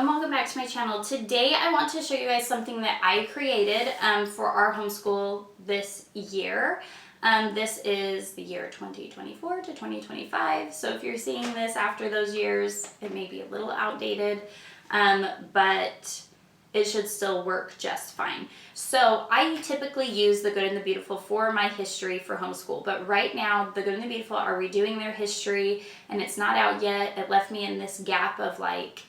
and welcome back to my channel. Today I want to show you guys something that I created for our homeschool this year. This is the year 2024 to 2025, so if you're seeing this after those years, it may be a little outdated, but it should still work just fine. So I typically use The Good and the Beautiful for my history for homeschool, but right now The Good and the Beautiful are redoing their history and it's not out yet. It left me in this gap of like,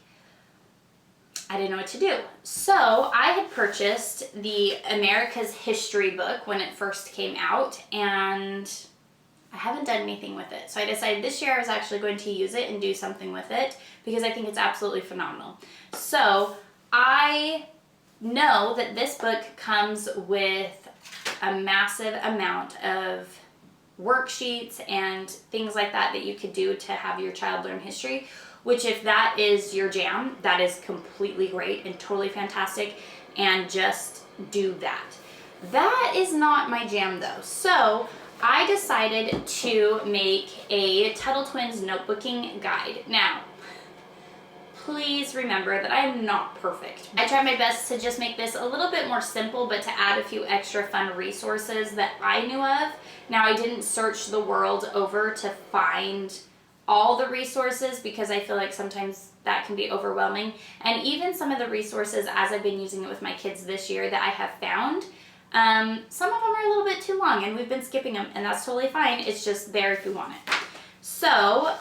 I didn't know what to do. So I had purchased the America's History book when it first came out and I haven't done anything with it. So I decided this year I was actually going to use it and do something with it because I think it's absolutely phenomenal. So I know that this book comes with a massive amount of worksheets and things like that that you could do to have your child learn history, which if that is your jam, that is completely great and totally fantastic, and just do that. That is not my jam though. So I decided to make a Tuttle Twins notebooking guide. Now, please remember that I am not perfect. I tried my best to just make this a little bit more simple, but to add a few extra fun resources that I knew of. Now, I didn't search the world over to find all the resources because I feel like sometimes that can be overwhelming. And even some of the resources as I've been using it with my kids this year that I have found, some of them are a little bit too long and we've been skipping them, and that's totally fine. It's just there if you want it. So,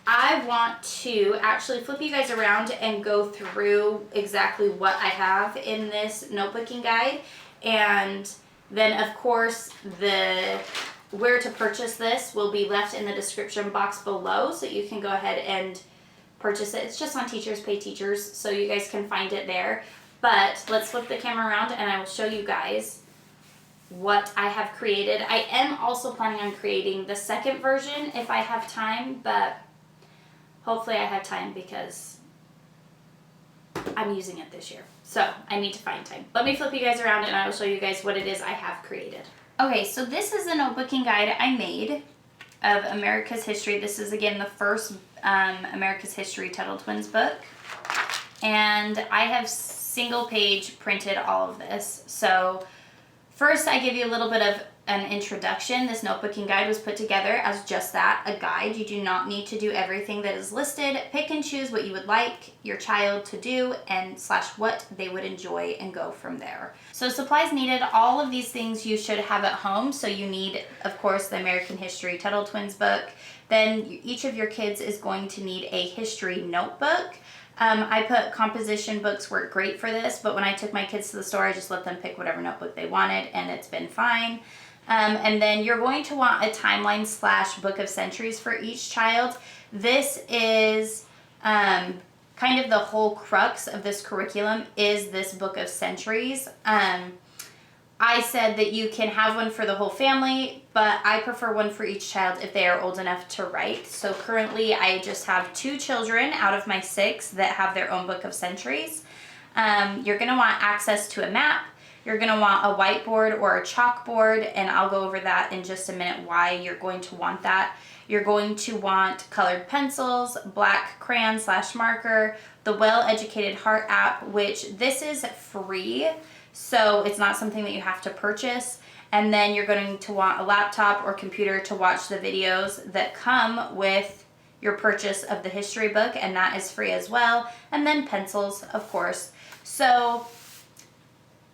I want to actually flip you guys around and go through exactly what I have in this notebooking guide. And then of course where to purchase this will be left in the description box below, so you can go ahead and purchase it. It's just on Teachers Pay Teachers, so you guys can find it there. But let's flip the camera around and I will show you guys what I have created. I am also planning on creating the second version if I have time, but hopefully I have time because I'm using it this year. So I need to find time. Let me flip you guys around and I will show you guys what it is I have created. Okay, so this is the notebooking guide I made of America's history. This is again the first America's History Tuttle Twins book. And I have single page printed all of this. So first I give you a little bit of an introduction. This notebooking guide was put together as just that, a guide. You do not need to do everything that is listed. Pick and choose what you would like your child to do and / what they would enjoy and go from there. So supplies needed, all of these things you should have at home. So you need, of course, the American History Tuttle Twins book. Then each of your kids is going to need a history notebook. I put composition books work great for this, but when I took my kids to the store, I just let them pick whatever notebook they wanted and it's been fine. And then you're going to want a timeline / book of centuries for each child. This is kind of the whole crux of this curriculum is this book of centuries. I said that you can have one for the whole family, but I prefer one for each child if they are old enough to write. So currently I just have 2 children out of my 6 that have their own book of centuries. You're going to want access to a map. You're going to want a whiteboard or a chalkboard, and I'll go over that in just a minute why you're going to want that. You're going to want colored pencils, black crayon / marker, the Well-Educated Heart app, which this is free, so it's not something that you have to purchase. And then you're going to want a laptop or computer to watch the videos that come with your purchase of the history book, and that is free as well. And then pencils, of course. So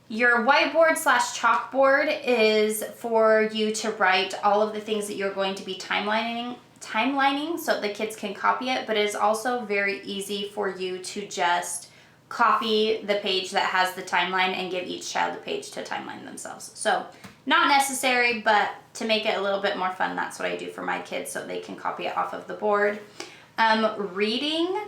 your whiteboard / chalkboard is for you to write all of the things that you're going to be timelining so the kids can copy it, but it is also very easy for you to just copy the page that has the timeline and give each child a page to timeline themselves. So not necessary, but to make it a little bit more fun, that's what I do for my kids so they can copy it off of the board. Reading.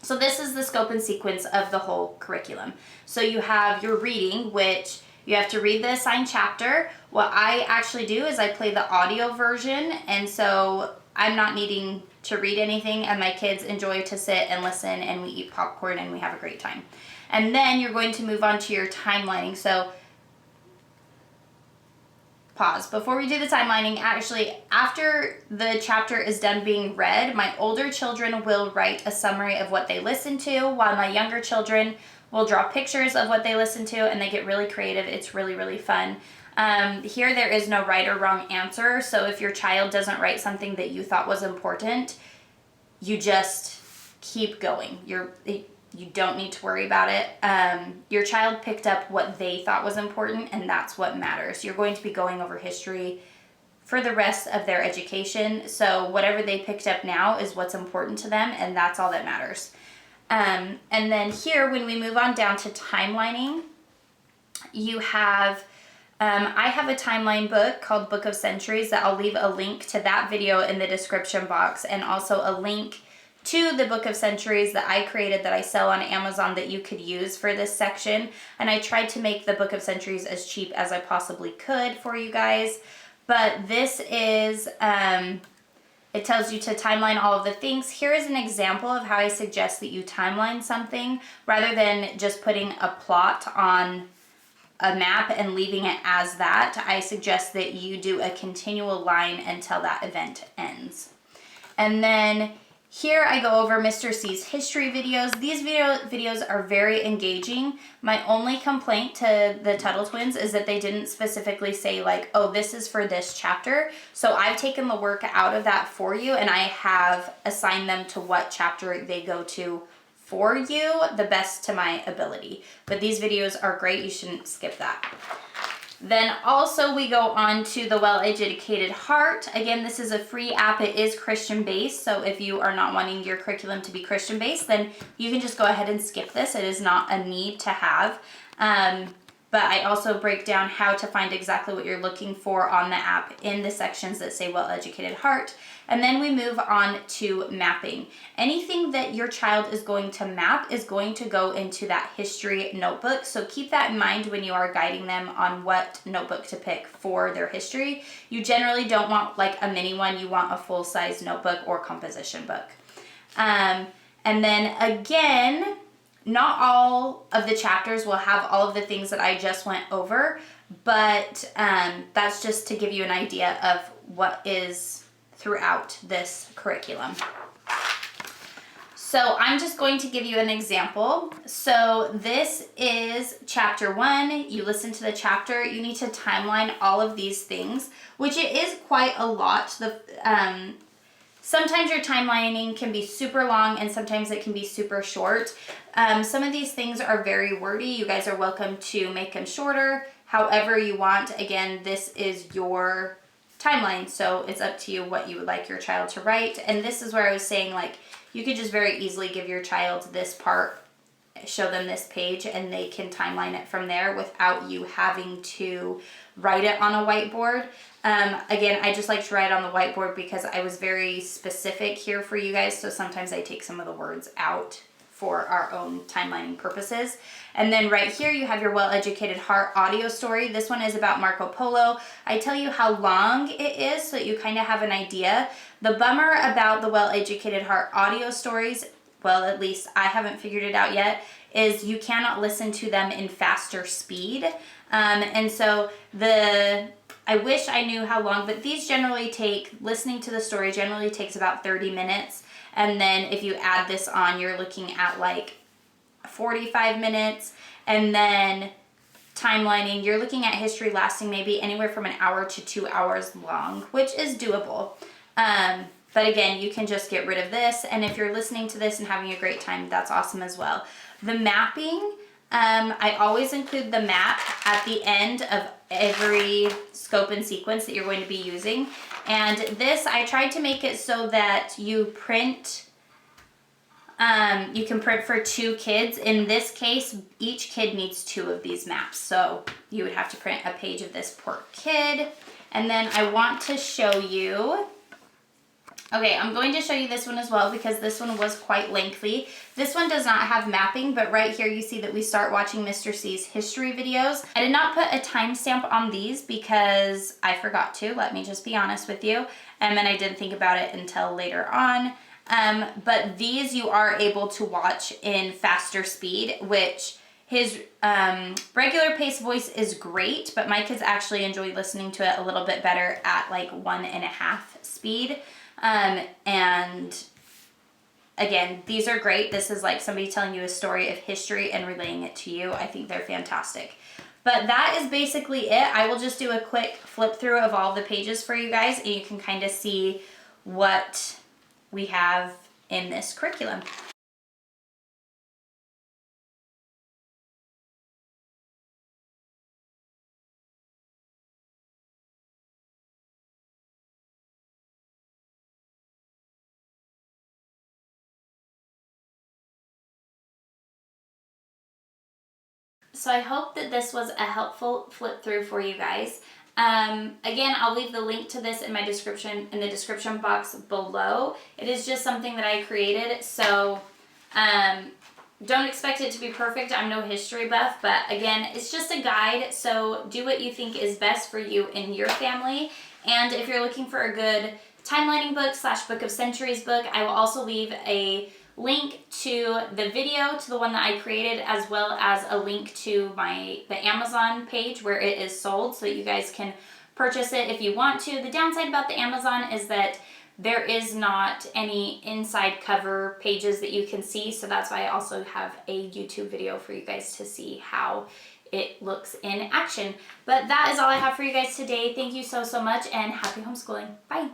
So this is the scope and sequence of the whole curriculum. So you have your reading, which you have to read the assigned chapter. What I actually do is I play the audio version, and so I'm not needing to read anything, and my kids enjoy to sit and listen, and we eat popcorn and we have a great time. And then you're going to move on to your timelining. So pause. Before we do the timelining, actually, after the chapter is done being read, my older children will write a summary of what they listened to, while my younger children will draw pictures of what they listen to, and they get really creative. It's really, really fun. Here there is no right or wrong answer, so if your child doesn't write something that you thought was important, you just keep going. You don't need to worry about it. Your child picked up what they thought was important, and that's what matters. You're going to be going over history for the rest of their education, so whatever they picked up now is what's important to them, and that's all that matters. And then here, when we move on down to timelining, you have, I have a timeline book called Book of Centuries that I'll leave a link to that video in the description box, and also a link to the Book of Centuries that I created that I sell on Amazon that you could use for this section. And I tried to make the Book of Centuries as cheap as I possibly could for you guys. But this is, it tells you to timeline all of the things. Here is an example of how I suggest that you timeline something rather than just putting a plot on a map and leaving it as that. I suggest that you do a continual line until that event ends. And then here I go over Mr. C's history videos. These videos are very engaging. My only complaint to the Tuttle twins is that they didn't specifically say like, oh, this is for this chapter. So I've taken the work out of that for you, and I have assigned them to what chapter they go to for you, the best to my ability. But these videos are great. You shouldn't skip that. Then also we go on to the Well-Educated Heart. Again, this is a free app. It is Christian-based, so if you are not wanting your curriculum to be Christian-based, then you can just go ahead and skip this. It is not a need to have. But I also break down how to find exactly what you're looking for on the app in the sections that say Well-Educated Heart. And then we move on to mapping. Anything that your child is going to map is going to go into that history notebook. So keep that in mind when you are guiding them on what notebook to pick for their history. You generally don't want like a mini one. You want a full-size notebook or composition book. And then again, not all of the chapters will have all of the things that I just went over, but that's just to give you an idea of what is throughout this curriculum. So I'm just going to give you an example. So this is chapter 1. You listen to the chapter. You need to timeline all of these things, which it is quite a lot. Sometimes your timelining can be super long and sometimes it can be super short. Some of these things are very wordy. You guys are welcome to make them shorter, however you want. Again, this is your timeline, so it's up to you what you would like your child to write. And this is where I was saying, like, you could just very easily give your child this part, show them this page, and they can timeline it from there without you having to write it on a whiteboard. Again, I just like to write on the whiteboard because I was very specific here for you guys, so sometimes I take some of the words out for our own timelining purposes. And then right here you have your Well-Educated Heart audio story. This one is about Marco Polo. I tell you how long it is so that you kind of have an idea. The bummer about the Well-Educated Heart audio stories, well, at least I haven't figured it out yet, is you cannot listen to them in faster speed. And so I wish I knew how long, but these generally listening to the story generally takes about 30 minutes. And then if you add this on, you're looking at like 45 minutes. And then timelining, you're looking at history lasting maybe anywhere from an hour to 2 hours long, which is doable. But again, you can just get rid of this. And if you're listening to this and having a great time, that's awesome as well. The mapping, I always include the map at the end of every scope and sequence that you're going to be using. And this, I tried to make it so that you can print for 2 kids. In this case, each kid needs 2 of these maps. So you would have to print a page of this per kid. And then I want to show you, okay, I'm going to show you this one as well because this one was quite lengthy. This one does not have mapping, but right here you see that we start watching Mr. C's history videos. I did not put a timestamp on these because I forgot to, let me just be honest with you. And then I didn't think about it until later on. But these you are able to watch in faster speed, which His regular pace voice is great, but my kids actually enjoy listening to it a little bit better at like 1.5 speed. And again, these are great. This is like somebody telling you a story of history and relaying it to you. I think they're fantastic. But that is basically it. I will just do a quick flip through of all the pages for you guys, and you can kind of see what we have in this curriculum. So I hope that this was a helpful flip through for you guys. Again, I'll leave the link to this in my description, in the description box below. It is just something that I created, so don't expect it to be perfect. I'm no history buff, but again, it's just a guide, so do what you think is best for you and your family. And if you're looking for a good timelining book / book of centuries book, I will also leave a link to the video, to the one that I created, as well as a link to the Amazon page where it is sold, so that you guys can purchase it if you want to. The downside about the Amazon is that there is not any inside cover pages that you can see, so that's why I also have a YouTube video for you guys to see how it looks in action. But that is all I have for you guys today. Thank you so much, and happy homeschooling. Bye.